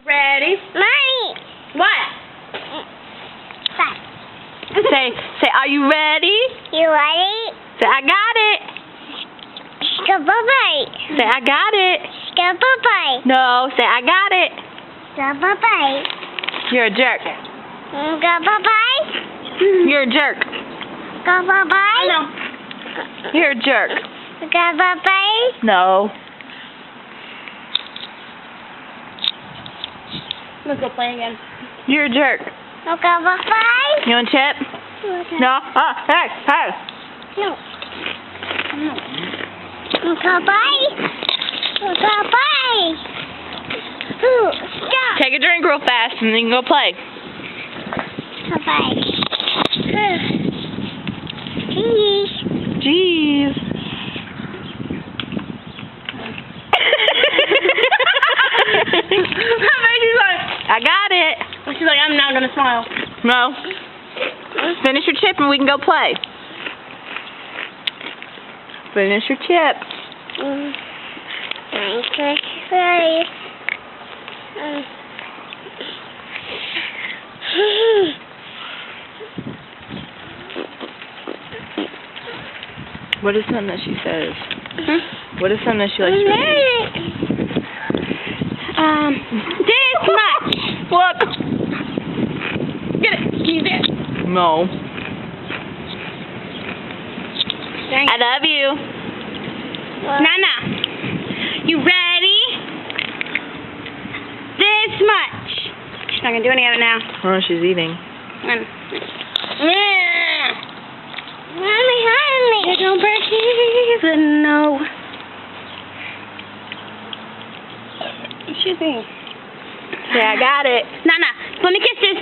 Ready? Mommy. What? Say, are you ready? You ready? Say, I got it. Bye-bye. Say, I got it. Bye-bye. No, say, I got it. Bye-bye. You're a jerk. Bye-bye. You're a jerk. Bye-bye. No. You're a jerk. Bye-bye. No. Let's go play again. You're a jerk. Bye-bye. You want chip? No? Hey. No. Bye-bye. Bye-bye. Ooh, stop. Take a drink real fast and then you can go play. Bye-bye. Jeez. Jeez. I got it. She's like, I'm not gonna smile. No. Finish your chip and we can go play. Finish your chip. What is something that she says? What is something that she likes to read? This much. Look. Get it. Can you see it? No. Dang. I love you. Nana, you ready? This much. She's not gonna do any of it now. Oh, she's eating. Mommy, honey. You don't break even, no. Excuse me. Say, I got it. Nana, let me kiss this.